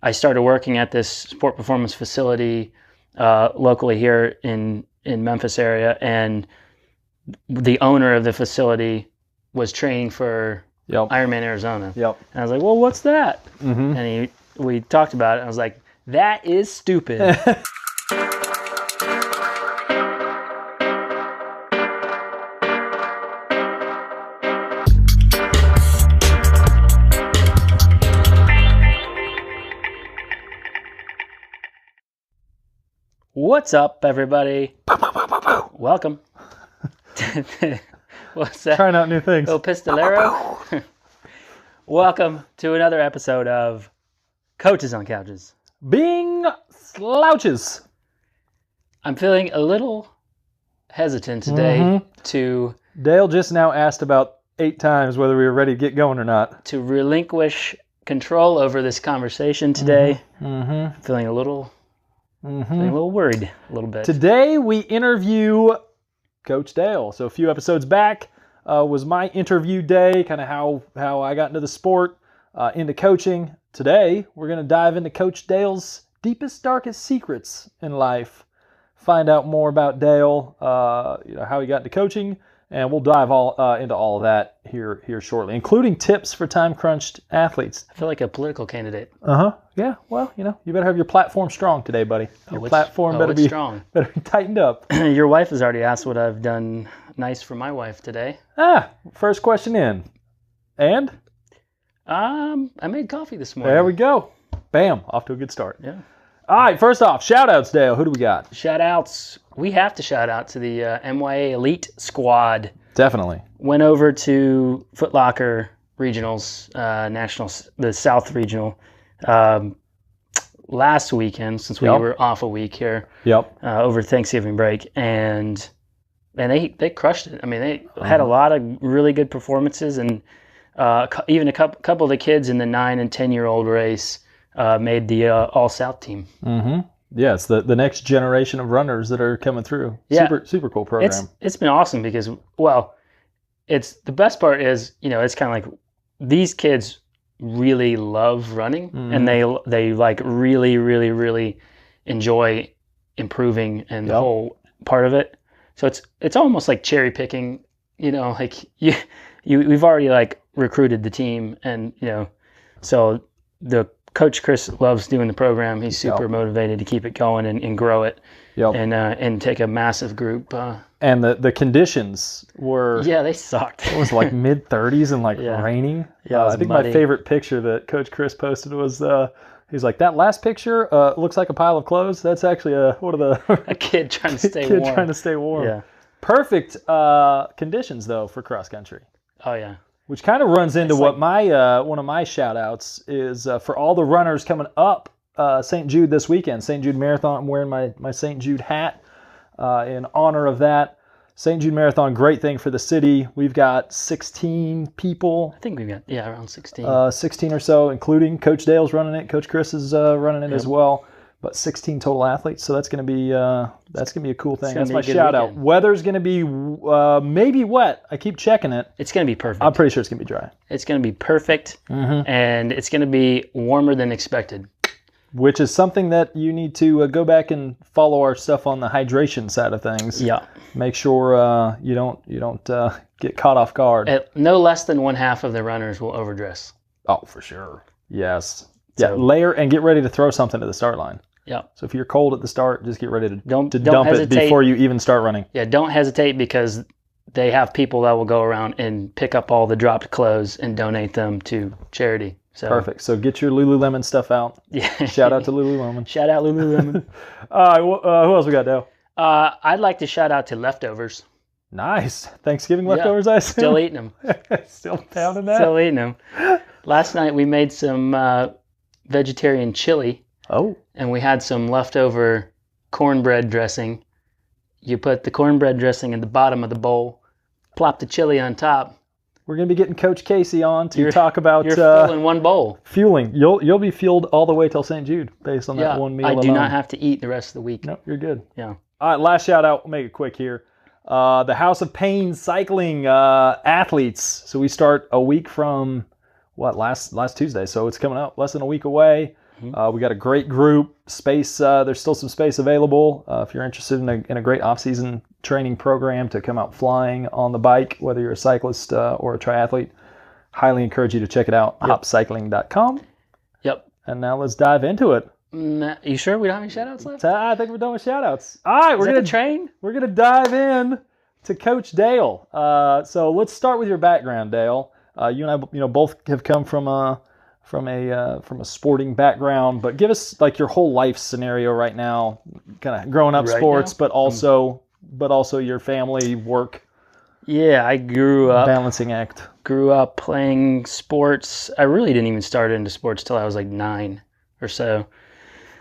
I started working at this sport performance facility locally here in Memphis area, and the owner of the facility was training for Ironman Arizona. Yep. And I was like, well, what's that? Mm-hmm. And we talked about it, and I was like, that is stupid. What's up, everybody? Welcome. What's that? Trying out new things. El Pistolero. Welcome to another episode of Coaches on Couches. Being slouches. I'm feeling a little hesitant today to... Dale just now asked about 8 times whether we were ready to get going or not. To relinquish control over this conversation today. Mm-hmm. Feeling a little worried a little bit. Today we interview Coach Dale. So a few episodes back was my interview day, kind of how I got into the sport, into coaching. Today we're going to dive into Coach Dale's deepest, darkest secrets in life. Find out more about Dale, how he got into coaching, and we'll dive into all of that here shortly, including tips for time-crunched athletes. I feel like a political candidate. Yeah. Well, you better have your platform strong today, buddy. Your platform better be strong. Better be tightened up. Your wife has already asked what I've done nice for my wife today. First question in. And? I made coffee this morning. There we go. Bam. Off to a good start. Yeah. All right. First off, shout-outs, Dale. Who do we got? Shout-outs. We have to shout out to the MYA Elite Squad. Definitely. Went over to Foot Locker Regionals, Nationals, the South Regional, last weekend, since we were off a week here. Over Thanksgiving break, and they crushed it. I mean, they had a lot of really good performances, and even a couple of the kids in the 9 and 10-year-old race made the All-South team. Mm-hmm. Yeah, it's the next generation of runners that are coming through. Yeah. Super cool program. It's been awesome because, well, it's the best part is, it's kind of like these kids really love running, and they like really, really, really enjoy improving and the whole part of it. So it's almost like cherry picking, like we've already like recruited the team, and so the Coach Chris loves doing the program. He's super motivated to keep it going and grow it, and take a massive group. And the conditions were... Yeah, they sucked. It was like mid-30s and raining. Yeah, I think muddy. My favorite picture that Coach Chris posted was... he's like, that last picture looks like a pile of clothes. That's actually a kid trying to stay warm. Yeah. Perfect conditions, though, for cross-country. Oh, yeah. Which kind of runs into what my one of my shout-outs is for all the runners coming up St. Jude this weekend. St. Jude Marathon. I'm wearing my St. Jude hat in honor of that. St. Jude Marathon, great thing for the city. We've got 16 people. I think we've got, around 16. 16 or so, including Coach Dale's running it. Coach Chris is running it as well. But 16 total athletes, so that's gonna be a cool thing. That's my shout out. Weather's gonna be maybe wet. I keep checking it. It's gonna be perfect. I'm pretty sure it's gonna be dry. It's gonna be perfect, and it's gonna be warmer than expected. Which is something that you need to go back and follow our stuff on the hydration side of things. Yeah. Make sure you don't get caught off guard. No less than 1/2 of the runners will overdress. Oh, for sure. Yes. So, layer and get ready to throw something to the start line. Yeah. So if you're cold at the start, just get ready to don't dump hesitate. It before you even start running. Yeah, don't hesitate because they have people that will go around and pick up all the dropped clothes and donate them to charity. So perfect. So get your Lululemon stuff out. Yeah. Shout out to Lululemon. Shout out Lululemon. All right. Who else we got, Dale? I'd like to shout out to Leftovers. Nice. Thanksgiving leftovers, I assume? Still eating them. Still pounding that? Still eating them. Last night we made some vegetarian chili. Oh. And we had some leftover cornbread dressing. You put the cornbread dressing at the bottom of the bowl, plop the chili on top. We're going to be getting Coach Casey on to talk about... You're fueling one bowl. Fueling. You'll be fueled all the way till St. Jude based on that one meal alone. I do not have to eat the rest of the week. No, you're good. Yeah. All right, last shout out. We'll make it quick here. The House of Pain cycling athletes. So we start a week from, last Tuesday. So it's coming up less than a week away. We got a great group space. There's still some space available if you're interested in a great off-season training program to come out flying on the bike, whether you're a cyclist or a triathlete. Highly encourage you to check it out. Hopcycling.com. Yep. And now let's dive into it. You sure we don't have any shout-outs left? I think we're done with shout-outs. All right, we're gonna dive in to Coach Dale. So let's start with your background, Dale. You and I, both have come from a sporting background, but give us like your whole life scenario right now, kind of growing up right sports, now? but also your family, work. Yeah, I grew up balancing act. Grew up playing sports. I really didn't even start into sports till I was like 9 or so.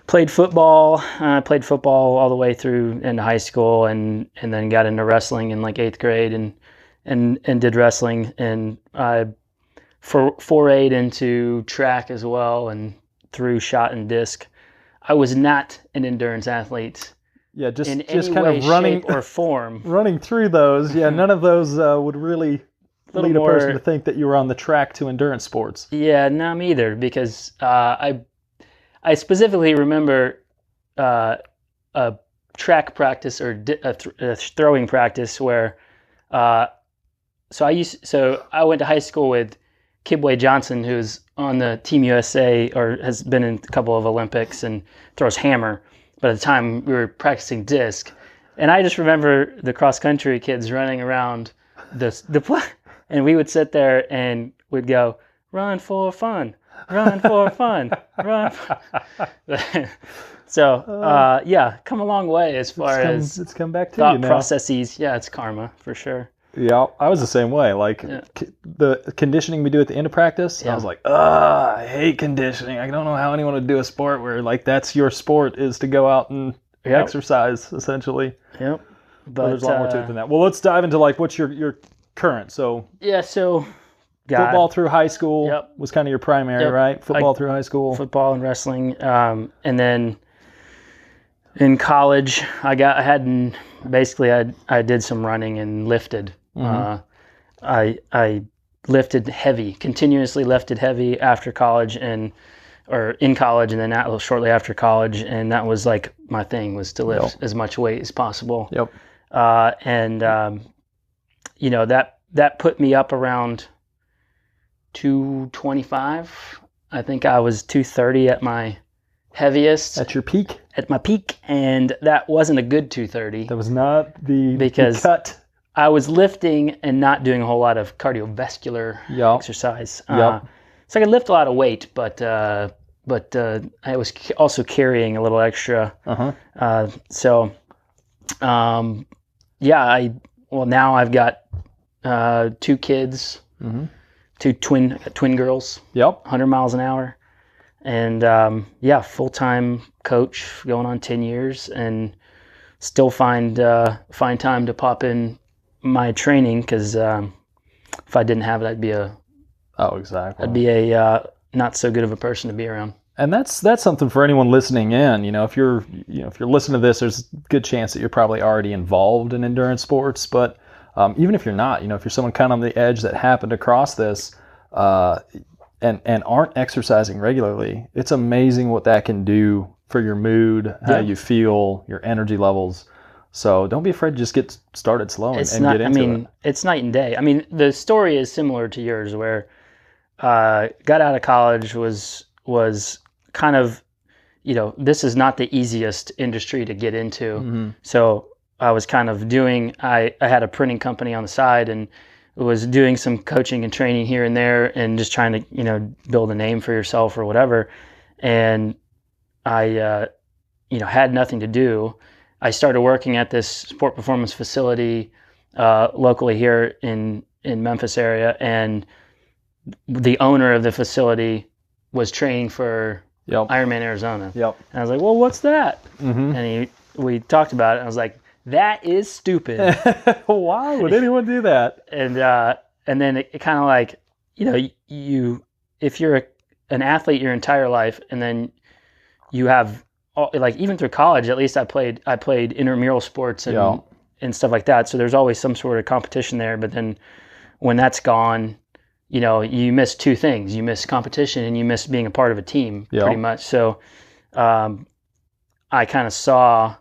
Played football. I played football all the way through into high school, and then got into wrestling in like 8th grade, and did wrestling, and I forayed into track as well, and threw shot and disc. I was not an endurance athlete. Yeah, just any kind way, of running shape, or form. Running through those. Yeah, none of those would really lead a person to think that you were on the track to endurance sports. Yeah, no, me either, because I specifically remember a track practice or a throwing practice where so I went to high school with Kibwe Johnson, who's on the Team USA or has been in a couple of Olympics and throws hammer. But at the time we were practicing disc, and I just remember the cross country kids running around and we would sit there and we'd go, "Run for fun, run for fun, run." So yeah, come a long way as far as it's come back to thought you now. Processes. Yeah, it's karma for sure. Yeah, I was the same way. Like the conditioning we do at the end of practice, I was like, I hate conditioning. I don't know how anyone would do a sport where like that's your sport is to go out and exercise essentially. Yep. But there's a lot more to it than that. Well, let's dive into like what's your current. So football through high school was kind of your primary, right? Football through high school. Football and wrestling, and then in college, I did some running and lifted. I lifted heavy, continuously lifted heavy after college or in college, and then shortly after college, and that was like my thing, was to lift as much weight as possible. Yep. That put me up around 225. I think I was 230 at my heaviest. At your peak? At my peak, and that wasn't a good 230. That was not the cut. I was lifting and not doing a whole lot of cardiovascular exercise. So I could lift a lot of weight, but I was also carrying a little extra. Now I've got 2 kids, 2 twin girls. 100 miles an hour. And full-time coach going on 10 years, and still find time to pop in my training, because if I didn't have it, I'd be a not so good of a person to be around. And that's something for anyone listening in. If you're listening to this, there's a good chance that you're probably already involved in endurance sports. But even if you're not, if you're someone kind of on the edge that happened across this, and aren't exercising regularly, it's amazing what that can do for your mood, how you feel, your energy levels. So don't be afraid to just get started slow and get into it. It's night and day. I mean, the story is similar to yours, where got out of college, was kind of, this is not the easiest industry to get into. So I was kind of I had a printing company on the side, and was doing some coaching and training here and there, and just trying to, build a name for yourself or whatever. And I, had nothing to do. I started working at this sport performance facility locally here in Memphis area, and the owner of the facility was training for Ironman Arizona. And I was like, well, what's that? And we talked about it, and I was like, that is stupid. Why would anyone do that? And then it kind of like, if you're an athlete your entire life, and then you have even through college, at least I played intramural sports and stuff like that. So there's always some sort of competition there. But then when that's gone, you miss two things. You miss competition and you miss being a part of a team pretty much. So I kind of saw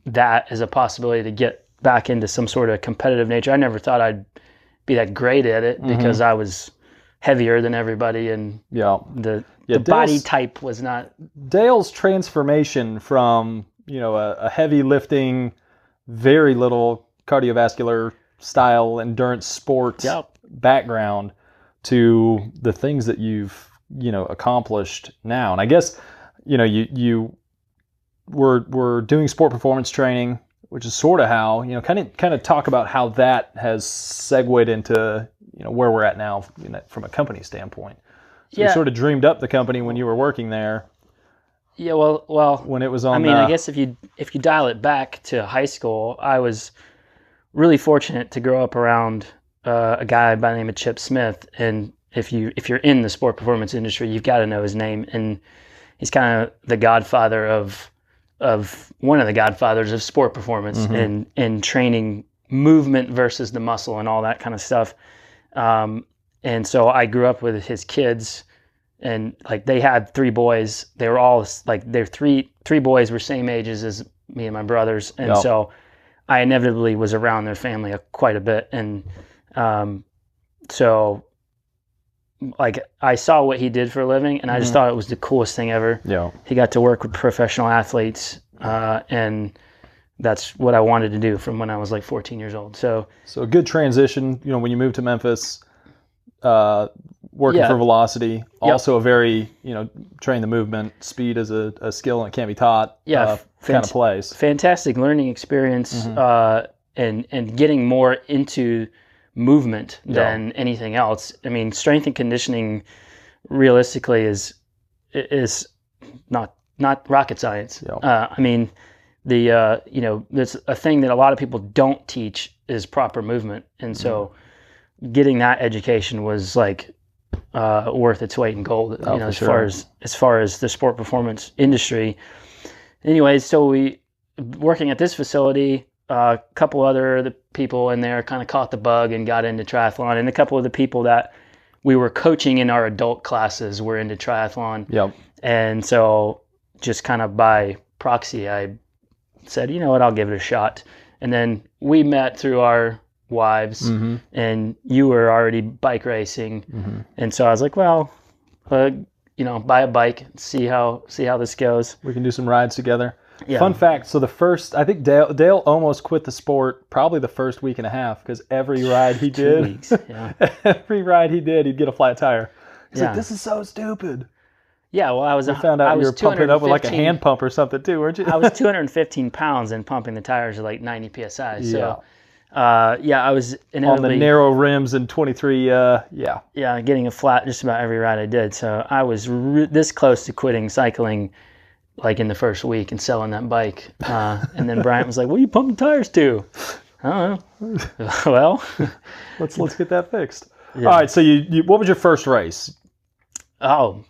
that as a possibility to get back into some sort of competitive nature. I never thought I'd be that great at it because I was heavier than everybody, and the body type was not. Dale's transformation from a heavy lifting, very little cardiovascular style endurance sport background to the things that you've accomplished now. And I guess you were doing sport performance training, which is sort of how kind of talk about how that has segued into where we're at now from a company standpoint. So you sort of dreamed up the company when you were working there. Yeah, well, when it was on. I guess if you dial it back to high school, I was really fortunate to grow up around a guy by the name of Chip Smith. And if you're in the sport performance industry, you've got to know his name. And he's kind of the godfather of one of the godfathers of sport performance and training movement versus the muscle and all that kind of stuff. And so I grew up with his kids, and like they had three boys. They were all like their three boys were same ages as me and my brothers, and so I inevitably was around their family quite a bit. And so like I saw what he did for a living, and I just thought it was the coolest thing ever. Yeah, he got to work with professional athletes, and that's what I wanted to do from when I was like 14 years old. So a good transition. When you moved to Memphis, working for Velocity, also a very train the movement, speed is a skill and it can't be taught. Kind of place. Fantastic learning experience, and getting more into movement than anything else. I mean, strength and conditioning realistically is not rocket science. I mean, there's a thing that a lot of people don't teach is proper movement, and so getting that education was like worth its weight in gold. As far as the sport performance industry. Anyways, so we working at this facility. A couple other people in there kind of caught the bug and got into triathlon, and a couple of the people that we were coaching in our adult classes were into triathlon. And so just kind of by proxy, I said, you know what, I'll give it a shot. And then we met through our wives, and you were already bike racing, and so I was like, well, buy a bike, see how this goes. We can do some rides together. Fun fact, so I think Dale almost quit the sport probably the first week and a half, because every ride he did, 2 weeks, every ride he did, he'd get a flat tire. He's like, this is so stupid. Yeah, well, we found out you were pumping it up with like a hand pump or something too, weren't you? I was 215 pounds and pumping the tires at like 90 psi. So, I was inevitably on the narrow rims and 23. Getting a flat just about every ride I did. So I was this close to quitting cycling, like in the first week, and selling that bike. And then Bryant was like, "What are you pumping tires to?" I don't know. Well, let's get that fixed. All right. So you what was your first race? Oh,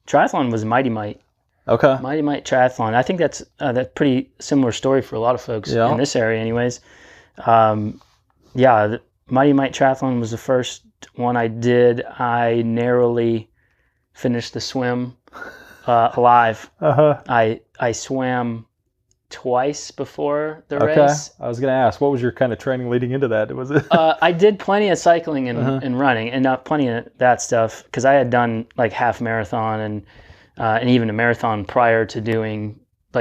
triathlon was Mighty Might. Okay. Mighty Might triathlon. I think that's pretty similar story for a lot of folks in this area, anyways. The Mighty Might triathlon was the first one I did. I narrowly finished the swim alive. I swam twice before the race. I was going to ask, what was your kind of training leading into that? Was it? I did plenty of cycling and running, and not plenty of that stuff, because I had done like half marathon and even a marathon prior to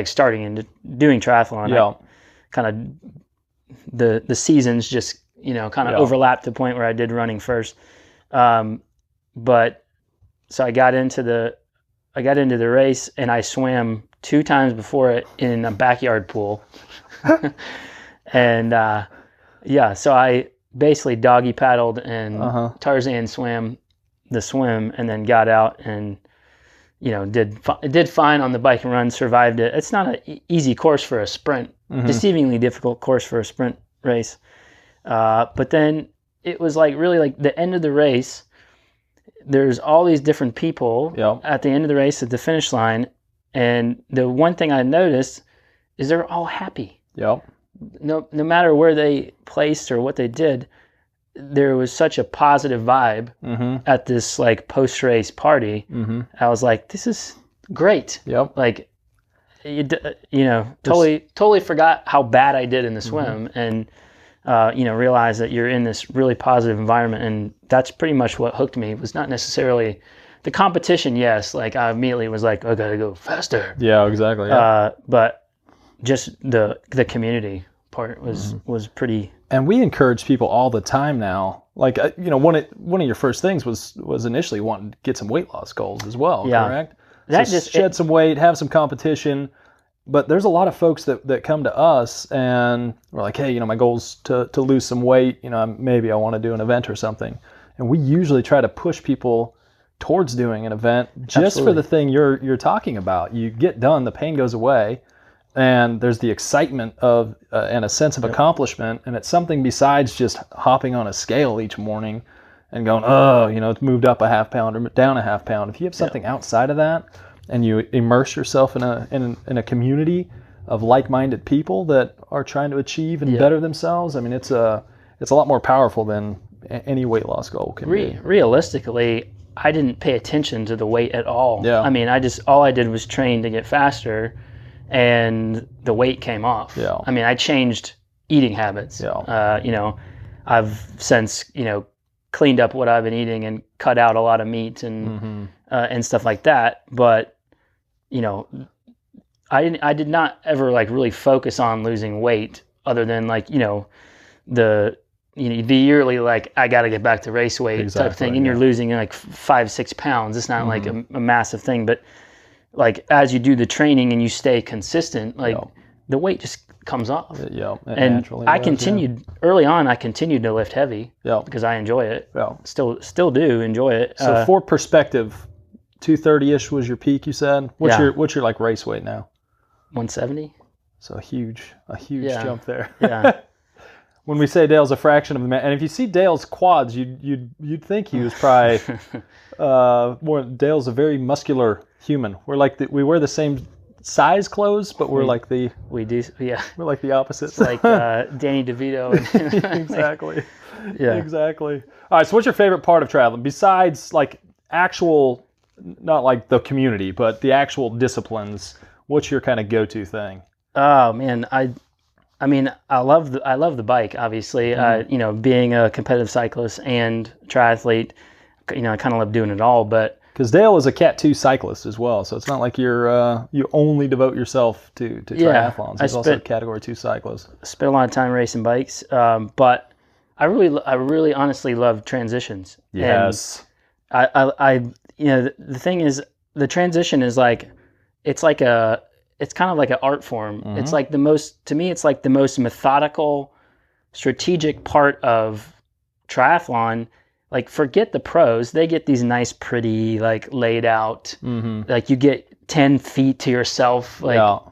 starting into doing triathlon. Kind of the seasons just kind of overlapped to the point where I did running first. But so I got into the race, and I swam 2 times before it in a backyard pool. And so I basically doggy paddled and Tarzan swam the swim, and then got out and did fine on the bike and run, survived it. It's not an easy course for a sprint, deceivingly difficult course for a sprint race. But then it was like really like the end of the race. There's all these different people at the end of the race at the finish line, and the one thing I noticed is they're all happy. No matter where they placed or what they did, there was such a positive vibe at this like post-race party. I was like, this is great. Yep. Like, totally forgot how bad I did in the swim, and realized that you're in this really positive environment, and that's pretty much what hooked me. It was not necessarily the competition. Yes, like I immediately was like, I gotta go faster. Yeah, exactly. Yeah. But just the community part was pretty. And we encourage people all the time now. Like one of your first things was initially wanting to get some weight loss goals as well. Yeah. Correct. That so just shed some weight, have some competition. But there's a lot of folks that come to us and we're like, hey, my goal's to lose some weight. Maybe I want to do an event or something. And we usually try to push people towards doing an event just for the thing you're talking about. You get done, the pain goes away, and there's the excitement of and a sense of accomplishment. And it's something besides just hopping on a scale each morning and going, it's moved up a half pound or down a half pound. If you have something outside of that, and you immerse yourself in a community of like-minded people that are trying to achieve and better themselves, I mean, it's a lot more powerful than any weight loss goal can be. Realistically, I didn't pay attention to the weight at all. Yeah. I mean, all I did was train to get faster, and the weight came off. Yeah. I mean, I changed eating habits. Yeah. I've since cleaned up what I've been eating and cut out a lot of meat and stuff like that, but I did not ever like really focus on losing weight other than like, the yearly, like I got to get back to race weight type of thing. And you're losing like 5-6 pounds. It's not like a massive thing, but like as you do the training and you stay consistent, like the weight just comes off. Yeah. And I continued early on, I continued to lift heavy because I enjoy it. Yeah. Still do enjoy it. So for perspective, 230-ish was your peak, you said. What's your like race weight now? 170. So a huge jump there. Yeah. When we say Dale's a fraction of the man, and if you see Dale's quads, you'd think he was probably more. Dale's a very muscular human. We wear the same size clothes, but we're like the we're like the opposites. It's like Danny DeVito. Exactly. Yeah. Exactly. All right. So, what's your favorite part of traveling besides like actual? Not like the community, but the actual disciplines. What's your kind of go-to thing? Oh man, I love the bike. Obviously, being a competitive cyclist and triathlete, I kind of love doing it all. But because Dale is a Cat 2 cyclist as well, so it's not like you only devote yourself to triathlons. He's also a Category 2 cyclist. Spent a lot of time racing bikes, but I really honestly love transitions. Yes. And the thing is, the transition is like, it's kind of like an art form. It's like it's like the most methodical, strategic part of triathlon. Like, forget the pros. They get these nice, pretty, like laid out, like you get 10 feet to yourself, like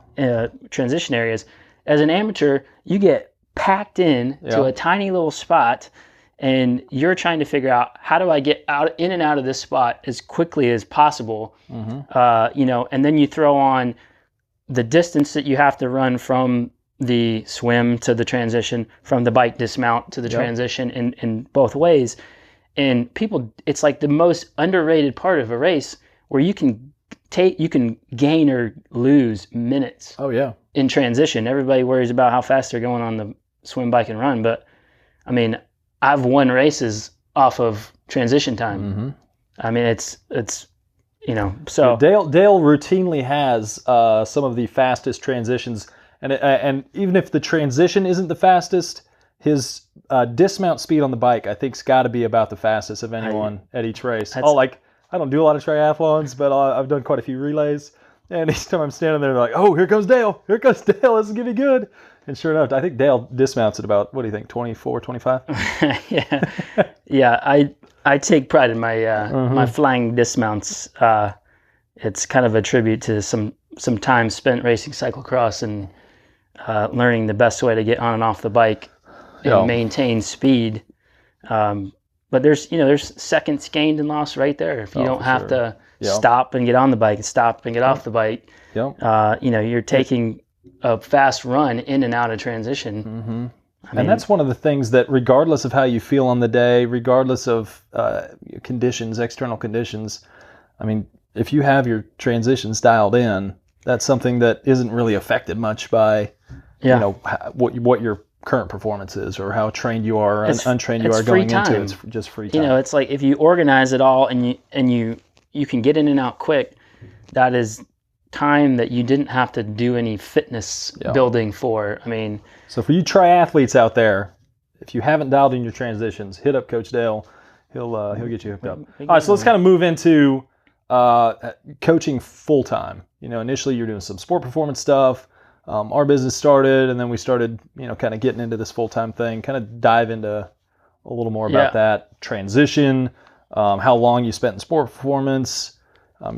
transition areas. As an amateur, you get packed in to a tiny little spot, and you're trying to figure out, how do I get in and out of this spot as quickly as possible? And then you throw on the distance that you have to run from the swim to the transition, from the bike dismount to the transition in both ways. And it's like the most underrated part of a race, where you can gain or lose minutes. Oh yeah. In transition. Everybody worries about how fast they're going on the swim, bike, and run, but I mean, I've won races off of transition time. I mean, it's so Dale routinely has some of the fastest transitions, and even if the transition isn't the fastest, his dismount speed on the bike, I think, has got to be about the fastest of anyone at each race. I don't do a lot of triathlons, but I've done quite a few relays, and each time I'm standing there, like, oh, here comes Dale. This is going to be good. And sure enough, I think Dale dismounts at about, what do you think, 24, 25? Yeah. I take pride in my my flying dismounts. It's kind of a tribute to some time spent racing cyclocross and learning the best way to get on and off the bike and maintain speed. But there's seconds gained and lost right there if you don't have to stop and get on the bike and stop and get off the bike. You're taking a fast run in and out of transition. And that's one of the things that, regardless of how you feel on the day, regardless of conditions, external conditions, I mean, if you have your transitions dialed in, that's something that isn't really affected much by, what your current performance is or how trained you are or untrained you are going into it. It's just free time. It's like if you organize it all and you can get in and out quick, that is time that you didn't have to do any fitness building for. I mean, so for you triathletes out there, if you haven't dialed in your transitions, hit up Coach Dale. He'll get you hooked up. All right, so let's kind of move into coaching full time. Initially you're doing some sport performance stuff. Our business started, and then we started, kind of getting into this full time thing. Kind of dive into a little more about that transition, how long you spent in sport performance.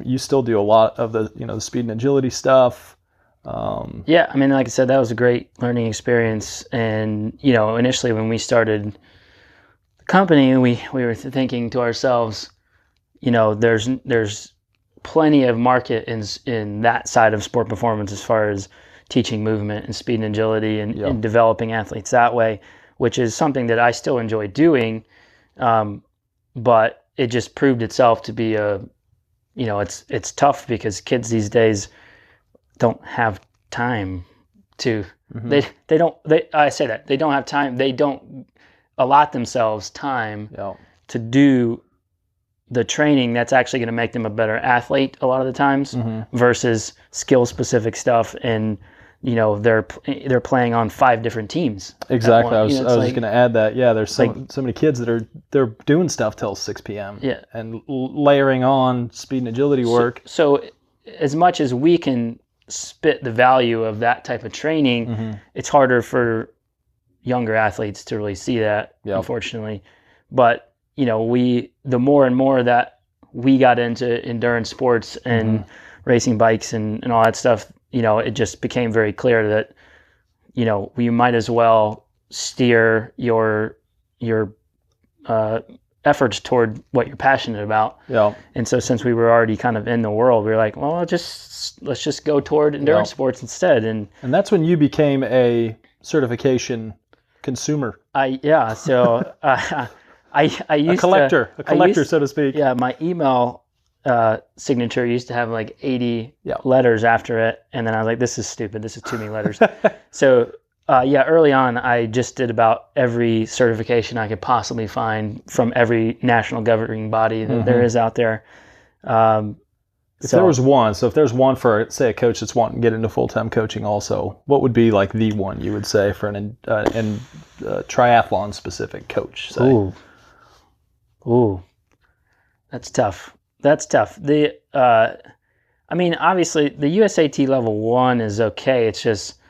You still do a lot of the, the speed and agility stuff. I mean, like I said, that was a great learning experience. And, initially when we started the company, we were thinking to ourselves, there's plenty of market in that side of sport performance as far as teaching movement and speed and agility and developing athletes that way, which is something that I still enjoy doing. But it just proved itself to be it's tough because kids these days don't have time to, they don't have time. They don't allot themselves time to do the training that's actually going to make them a better athlete a lot of the times versus skill specific stuff. And, they're playing on 5 different teams. Exactly. I was just going to add that. Yeah. There's so many kids that they're doing stuff till 6 p.m. Yeah. And layering on speed and agility work. So as much as we can spit the value of that type of training, it's harder for younger athletes to really see that, unfortunately. But, the more and more that we got into endurance sports and racing bikes and all that stuff, it just became very clear that, we might as well steer your efforts toward what you're passionate about. Yeah. And so since we were already kind of in the world, we were like, well, let's just go toward endurance sports instead. And that's when you became a certification consumer. I used a collector, so to speak. Yeah, my email signature used to have like 80 letters after it, and then I was like, this is stupid. This is too many letters. So early on, I just did about every certification I could possibly find from every national governing body that there is out there. If there's one for, say, a coach that's wanting to get into full-time coaching also, what would be like the one you would say for an triathlon specific coach? Say? Ooh, that's tough. Obviously the USAT level 1 is okay. It's just,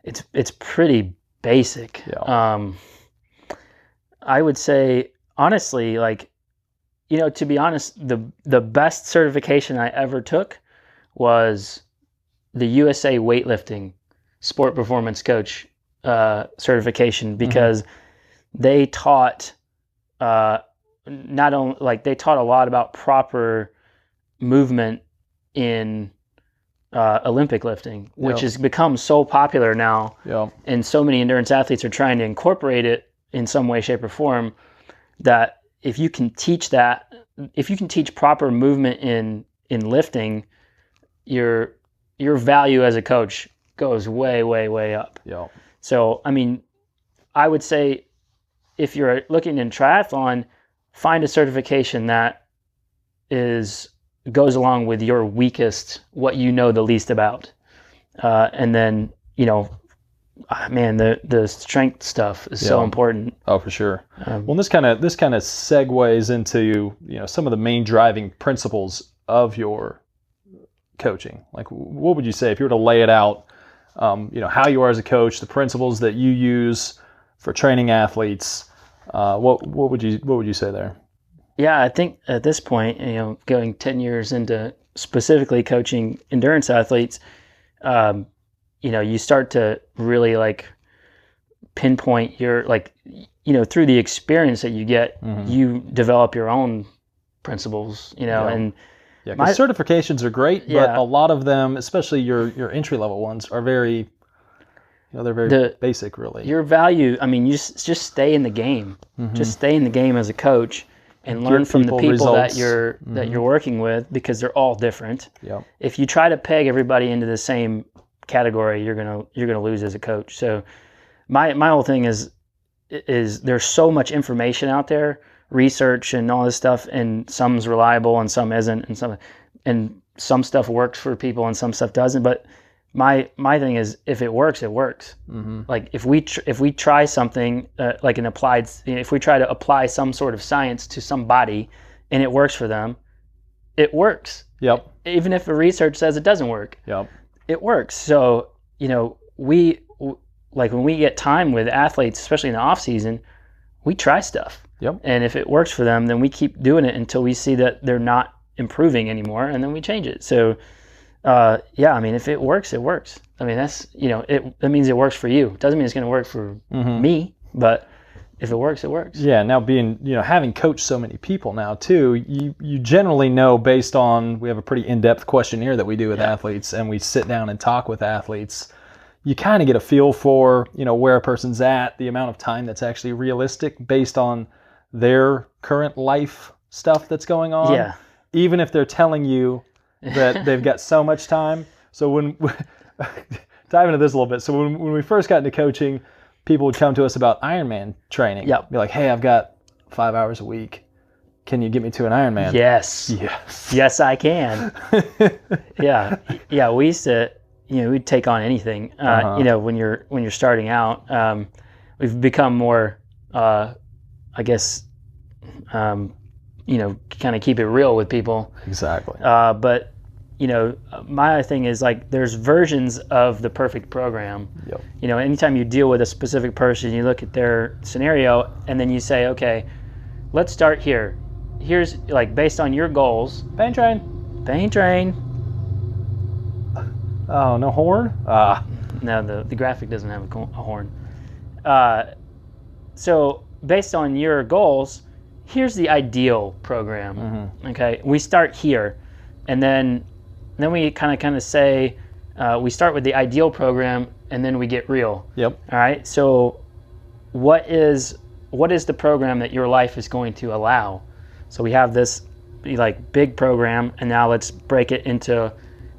it's pretty basic. Yeah. I would say, honestly, to be honest, the best certification I ever took was the USA weightlifting sport performance coach certification, because they taught they taught a lot about proper movement in Olympic lifting, which has become so popular now, and so many endurance athletes are trying to incorporate it in some way, shape, or form, that if you can teach proper movement in lifting, your value as a coach goes way, way, way up. Yeah. So, I would say if you're looking in triathlon, find a certification that goes along with your weakest, what you know the least about. And then, the strength stuff is so important. Oh, for sure. Well, this kind of segues into, some of the main driving principles of your coaching. Like, what would you say if you were to lay it out, how you are as a coach, the principles that you use for training athletes? What would you say there? Yeah, I think at this point, going 10 years into specifically coaching endurance athletes, you start to really pinpoint your through the experience that you get, you develop your own principles, and because certifications are great, but a lot of them, especially your entry level ones, are very They're very basic, really. Your value, I mean, you just stay in the game. Just stay in the game as a coach and learn from the people results. that you're working with, because they're all different. Yep. If you try to peg everybody into the same category, you're gonna lose as a coach. So my whole thing is there's so much information out there, research and all this stuff, and some's reliable and some isn't, and some stuff works for people and some stuff doesn't. But my thing is, if it works, it works. Like if we try something like an applied, if we try to apply some sort of science to somebody and it works for them, it works. Yep. Even if the research says it doesn't work. Yep. It works. So we like when we get time with athletes, especially in the off season, we try stuff. Yep. And if it works for them, then we keep doing it until we see that they're not improving anymore, and then we change it. So I mean, if it works, it works. I mean, that's, that means it works for you. It doesn't mean it's going to work for me, but if it works, it works. Yeah. Now having coached so many people now too, you generally know, based on, we have a pretty in-depth questionnaire that we do with athletes, and we sit down and talk with athletes. You kind of get a feel for, where a person's at, the amount of time that's actually realistic based on their current life stuff that's going on. Yeah. Even if they're telling you that they've got so much time. So when dive into this a little bit. So when we first got into coaching, people would come to us about Ironman training. Yep. Be like, hey, I've got 5 hours a week. Can you get me to an Ironman? Yes. Yes, I can. Yeah. We used to, we'd take on anything. When you're starting out, we've become more, I guess, kind of keep it real with people. Exactly. But my thing is, like, there's versions of the perfect program. Yep. Anytime you deal with a specific person, you look at their scenario and then you say, okay, let's start here. Here's, like, based on your goals. Pain train. Oh, no horn? No, the graphic doesn't have a horn. So based on your goals, here's the ideal program. Okay, we start here, and then we kind of say we start with the ideal program, and then we get real. Yep. All right. So what is the program that your life is going to allow? So we have this like big program, and now let's break it into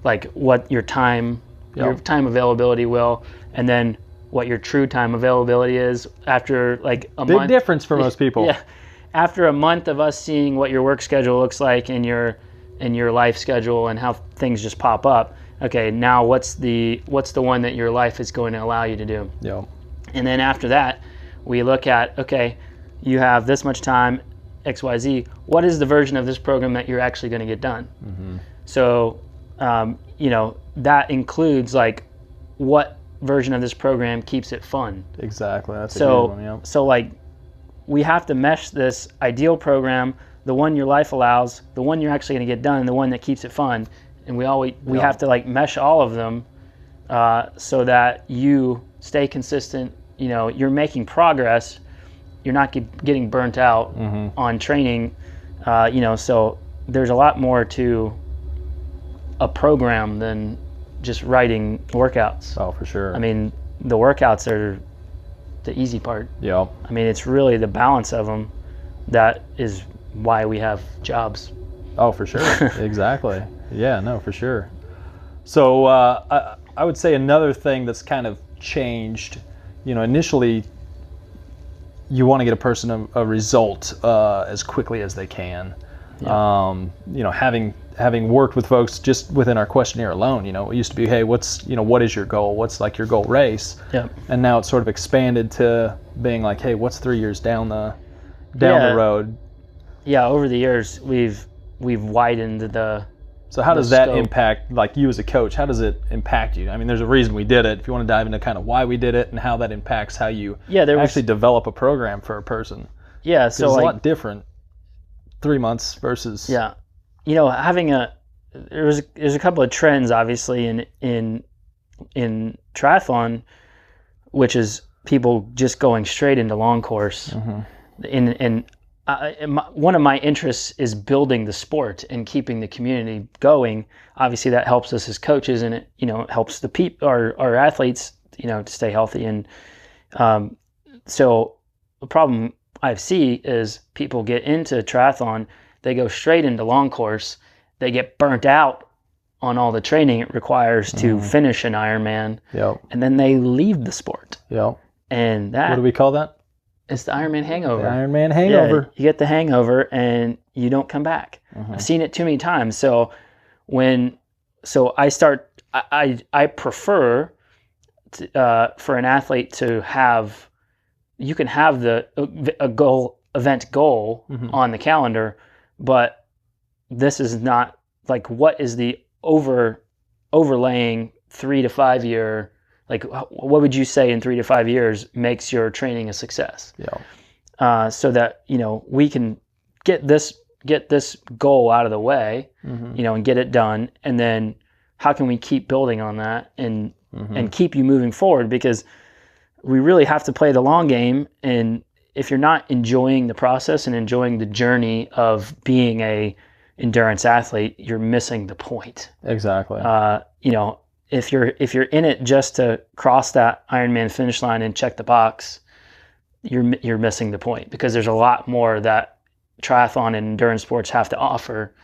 like what your time availability will, and then what your true time availability is after like a month. Big difference for most people. Yeah. After a month of us seeing what your work schedule looks like and your life schedule and how things just pop up, okay, now what's the one that your life is going to allow you to do? Yeah. And then after that, we look at, okay, you have this much time, XYZ. What is the version of this program that you're actually going to get done? So, that includes like what version of this program keeps it fun. Exactly. That's a good one. Yeah. So like, we have to mesh this ideal program, the one your life allows, the one you're actually going to get done, and the one that keeps it fun. And we have to like mesh all of them so that you stay consistent. You're making progress. You're not getting burnt out on training. So there's a lot more to a program than just writing workouts. Oh, for sure. I mean, the workouts are the easy part. Yeah. I mean, it's really the balance of them that is why we have jobs. Oh, for sure. Exactly. Yeah, no, for sure. So I would say another thing that's kind of changed, initially you want to get a person a result as quickly as they can. Yeah. Having worked with folks just within our questionnaire alone, it used to be, hey, what is your goal? What's like your goal race? Yeah. And now it's sort of expanded to being like, hey, what's 3 years down the road? Yeah, over the years we've widened the. So how does that impact, like, you as a coach? How does it impact you? I mean, there's a reason we did it. If you want to dive into kind of why we did it and how that impacts how you actually develop a program for a person. Yeah, so it's a lot different 3 months versus. Yeah, having there's a couple of trends obviously in triathlon, which is people just going straight into long course. And one of my interests is building the sport and keeping the community going. Obviously, that helps us as coaches, and it helps our athletes to stay healthy. And so the problem I see is people get into triathlon, they go straight into long course, they get burnt out on all the training it requires to finish an Ironman, and then they leave the sport. And that, what do we call that? It's the Ironman hangover. The Ironman hangover. Yeah, you get the hangover and you don't come back. I've seen it too many times. So I prefer for an athlete to have, you can have event goal on the calendar, but this is not like, what is the overlaying 3 to 5 year, like what would you say in 3 to 5 years makes your training a success? So that, we can get this goal out of the way, and get it done. And then how can we keep building on that and keep you moving forward? Because we really have to play the long game. And if you're not enjoying the process and enjoying the journey of being a endurance athlete, you're missing the point. Exactly. If you're in it just to cross that Ironman finish line and check the box, you're missing the point, because there's a lot more that triathlon and endurance sports have to offer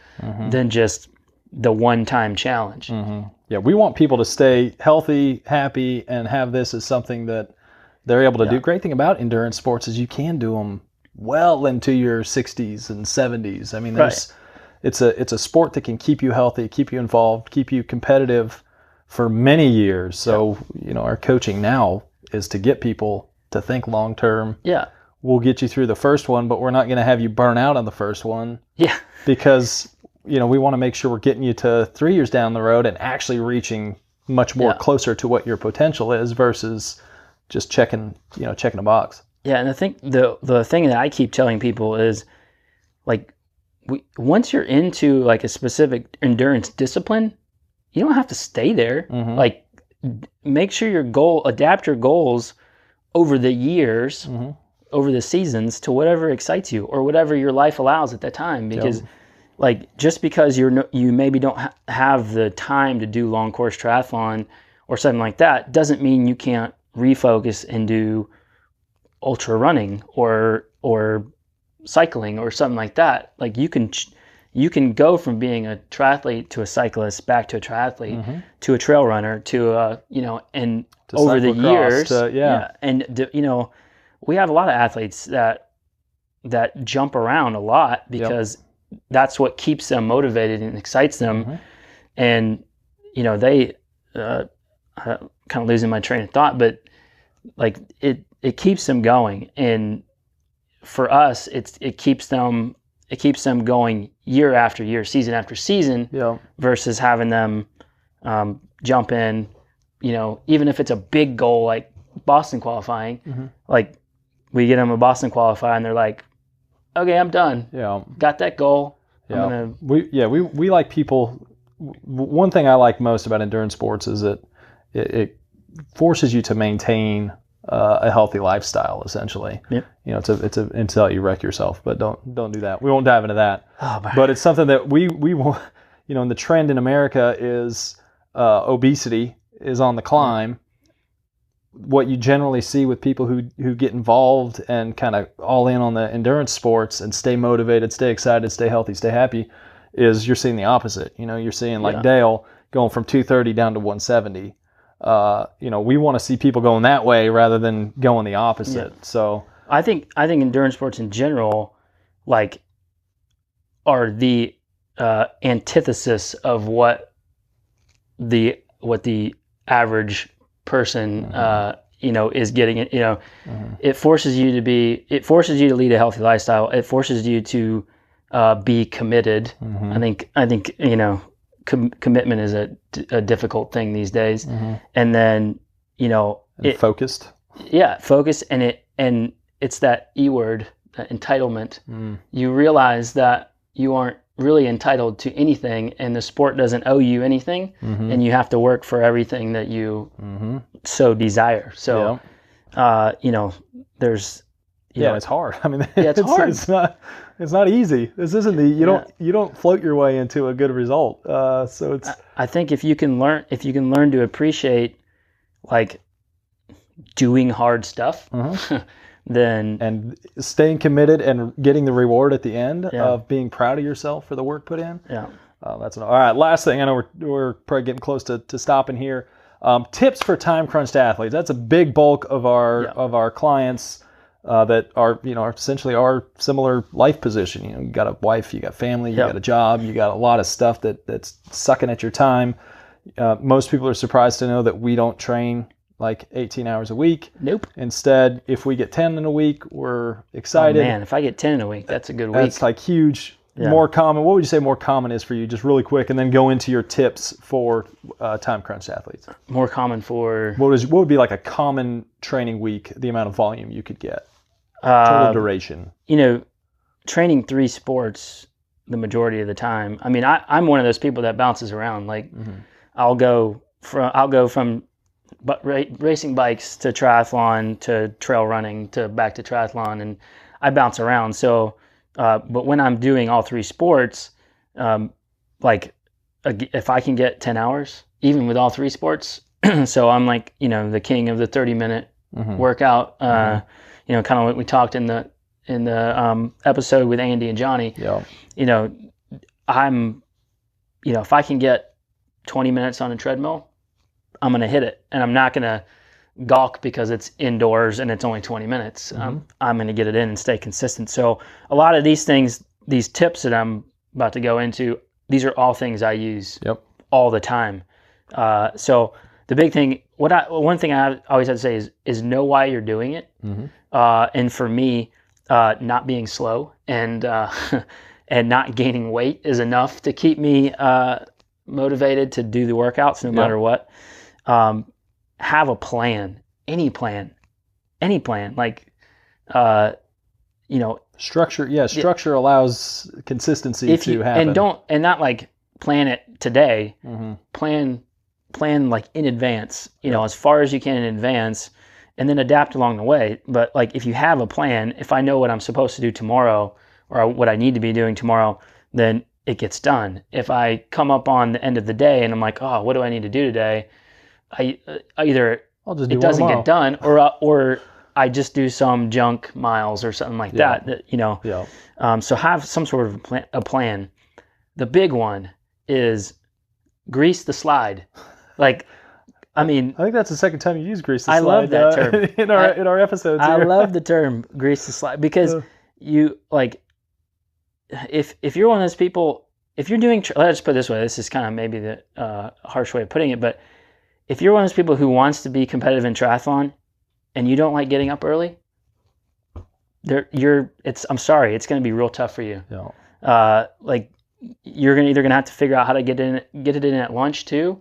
than just the one-time challenge. Yeah, we want people to stay healthy, happy, and have this as something that they're able to do. Great thing about endurance sports is you can do them well into your 60s and 70s. I mean, it's a sport that can keep you healthy, keep you involved, keep you competitive for many years. So, our coaching now is to get people to think long term. Yeah. We'll get you through the first one, but we're not going to have you burn out on the first one. Yeah. Because, we want to make sure we're getting you to 3 years down the road and actually reaching much more closer to what your potential is versus just checking a box. Yeah. And I think the thing that I keep telling people is, like, once you're into like a specific endurance discipline, you don't have to stay there. Like, make sure adapt your goals over the years, over the seasons, to whatever excites you or whatever your life allows at that time. Because like, just because you maybe don't have the time to do long course triathlon or something like that, doesn't mean you can't refocus and do ultra running or cycling or something like that. Like, you can go from being a triathlete to a cyclist, back to a triathlete, to a trail runner, to and to over the years, and we have a lot of athletes that jump around a lot because that's what keeps them motivated and excites them. And they kind of losing my train of thought, but like it keeps them going. And for us, it keeps them going year after year, season after season, versus having them jump in, even if it's a big goal like Boston qualifying. Like, we get them a Boston qualifier and they're like, okay, I'm done. Got that goal. We like people. One thing I like most about endurance sports is that it forces you to maintain a healthy lifestyle, essentially. It's until you wreck yourself, but don't do that. We won't dive into that. But it's something that we want. And the trend in America is obesity is on the climb. What you generally see with people who get involved and kind of all in on the endurance sports and stay motivated, stay excited, stay healthy, stay happy, is you're seeing the opposite. You're seeing like Dale going from 230 down to 170. We want to see people going that way rather than going the opposite. So I think endurance sports in general, like, are the antithesis of what the average person is getting. It forces you to lead a healthy lifestyle. It forces you to be committed. I think commitment is a difficult thing these days. And then focused. Focus, and it's that E word, that entitlement. You realize that you aren't really entitled to anything, and the sport doesn't owe you anything, and you have to work for everything that you so desire. So there's it's hard. I mean, it's hard. It's not easy. This isn't you don't float your way into a good result. So it's. I think if you can learn to appreciate, like, doing hard stuff, then and staying committed and getting the reward at the end Yeah. of being proud of yourself for the work put in. yeah. All right. Last thing. I know we're probably getting close to stopping here. Tips for time crunched athletes. That's a big bulk of our clients that are essentially our similar life position. You got a wife, you got family, you got a job, you got a lot of stuff that's sucking at your time. Most people are surprised to know that we don't train like 18 hours a week. Nope. Instead, if we get 10 in a week, we're excited. Oh man, if I get 10 in a week, that's a good week. That's like huge. Yeah. More common. What would you say more common is for you? Just really quick, and then go into your tips for time crunched athletes. More common for what would be like a common training week? The amount of volume you could get, total duration. Training 3 sports the majority of the time. I mean, I'm one of those people that bounces around. Like, I'll go from racing bikes to triathlon to trail running to back to triathlon, and I bounce around. So. But when I'm doing all 3 sports, if I can get 10 hours, even with all 3 sports, so I'm like, the king of the 30-minute workout, kind of what we talked in the episode with Andy and Johnny. Yeah. If I can get 20 minutes on a treadmill, I'm going to hit it, and I'm not going to gawk because it's indoors and it's only 20 minutes. I'm going to get it in and stay consistent. So a lot of these things, these tips that I'm about to go into, these are all things I use all the time. So the big thing, one thing I always have to say is know why you're doing it. And for me, not being slow and and not gaining weight is enough to keep me motivated to do the workouts no matter what. Have a plan, any plan, like, structure. Yeah. Structure allows consistency to happen. And not like plan it today, plan like in advance, as far as you can in advance, and then adapt along the way. But like, if you have a plan, if I know what I'm supposed to do tomorrow or what I need to be doing tomorrow, then it gets done. If I come up on the end of the day and I'm like, oh, what do I need to do today? Either it doesn't get done, or I just do some junk miles or something like that. So have some sort of a plan. The big one is grease the slide. Like, I think that's the second time you use grease the slide. I love that term in our episodes. I love the term grease the slide because you like if you're one of those people, if you're doing, let's put it this way. This is kind of maybe the harsh way of putting it, but if you're one of those people who wants to be competitive in triathlon and you don't like getting up early, I'm sorry, it's going to be real tough for you. Yeah. Like, you're either going to have to figure out how to get it in at lunch too,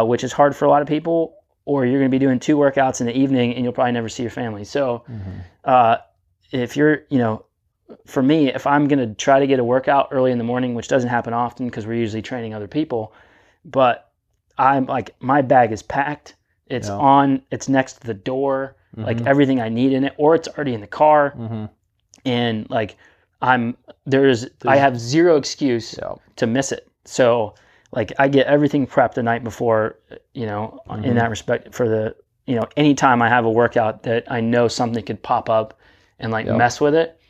which is hard for a lot of people, or you're going to be doing 2 workouts in the evening and you'll probably never see your family. So, if you're, for me, if I'm going to try to get a workout early in the morning, which doesn't happen often because we're usually training other people, but I'm like, my bag is packed. It's it's next to the door, like everything I need in it, or it's already in the car. And like, I have zero excuse to miss it. So like, I get everything prepped the night before, in that respect for the, anytime I have a workout that I know something could pop up and like mess with it,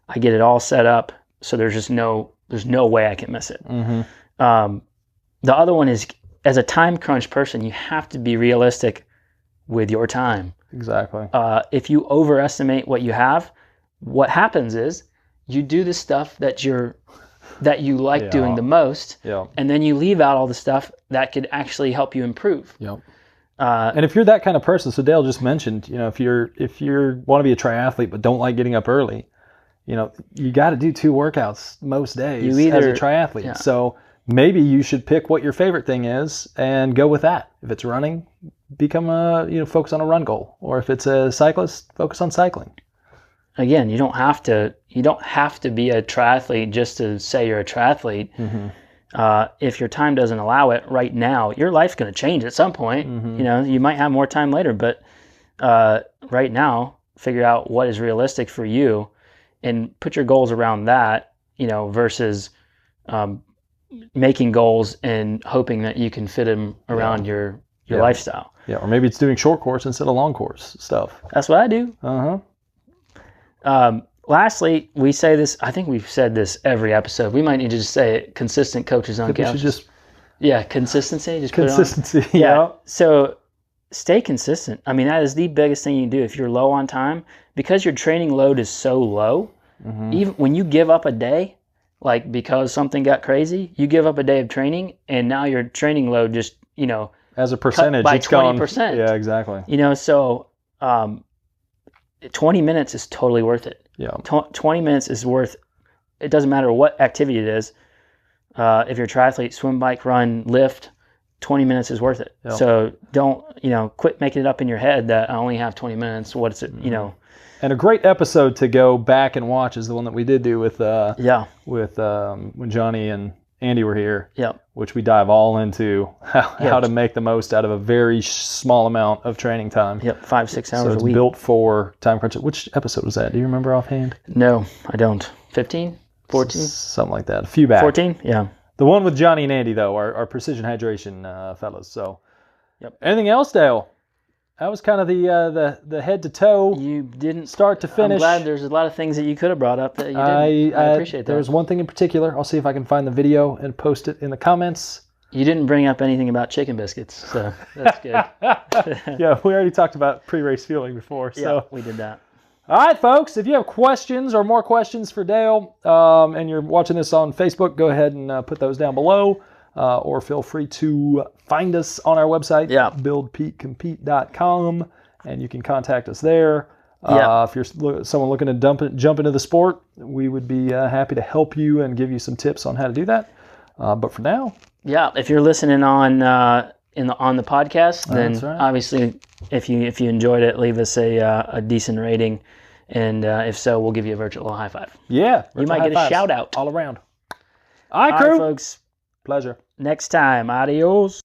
I get it all set up. So there's no way I can miss it. The other one is, as a time crunch person, you have to be realistic with your time. Exactly. If you overestimate what you have, what happens is you do the stuff that you like doing the most, and then you leave out all the stuff that could actually help you improve. And if you're that kind of person, so Dale just mentioned, if you want to be a triathlete but don't like getting up early, you got to do 2 workouts most days as a triathlete. So maybe you should pick what your favorite thing is and go with that. If it's running, focus on a run goal, or if it's a cyclist, focus on cycling. Again, you don't have to be a triathlete just to say you're a triathlete. If your time doesn't allow it right now, your life's going to change at some point. You might have more time later, but right now, figure out what is realistic for you and put your goals around that, versus making goals and hoping that you can fit them around your your lifestyle. Yeah, or maybe it's doing short course instead of long course stuff. That's what I do. Uh-huh. Lastly, we say this, I think we've said this every episode. We might need to just say it, consistent coaches on couch. Consistency. Just consistency. Put it on. Yeah. So stay consistent. I mean, that is the biggest thing you can do if you're low on time, because your training load is so low. Even when you give up a day, like because something got crazy, you give up a day of training, and now your training load just, as a percentage, by it's 20%. Gone. Yeah, exactly. So 20 minutes is totally worth it. Yeah. 20 minutes is worth, it doesn't matter what activity it is. If you're a triathlete, swim, bike, run, lift, 20 minutes is worth it. Yeah. So don't, quit making it up in your head that I only have 20 minutes. What is it, And a great episode to go back and watch is the one that we did do with when Johnny and Andy were here. Yeah. Which we dive all into how to make the most out of a very small amount of training time. Yep, 5-6 hours a week. So it's built for time crunch. Which episode was that? Do you remember offhand? No, I don't. 15? 14? Something like that. A few back. 14? Yeah. The one with Johnny and Andy, though, our precision hydration fellas. So, yep. Anything else, Dale? That was kind of the head to toe. You didn't start to finish. I'm glad there's a lot of things that you could have brought up that you didn't. I appreciate that. There's one thing in particular. I'll see if I can find the video and post it in the comments. You didn't bring up anything about chicken biscuits, so that's good. Yeah, we already talked about pre-race fueling before. So. Yeah, we did that. All right, folks, if you have questions or more questions for Dale, and you're watching this on Facebook, go ahead and put those down below. Or feel free to find us on our website, buildpeakcompete.com, and you can contact us there. If you're someone looking to jump into the sport, we would be happy to help you and give you some tips on how to do that. But for now, if you're listening on the podcast, then obviously if you enjoyed it, leave us a decent rating, and if so, we'll give you a virtual high five. Yeah, you might get a shout out all around. All right, crew, folks. Pleasure. Next time, adios.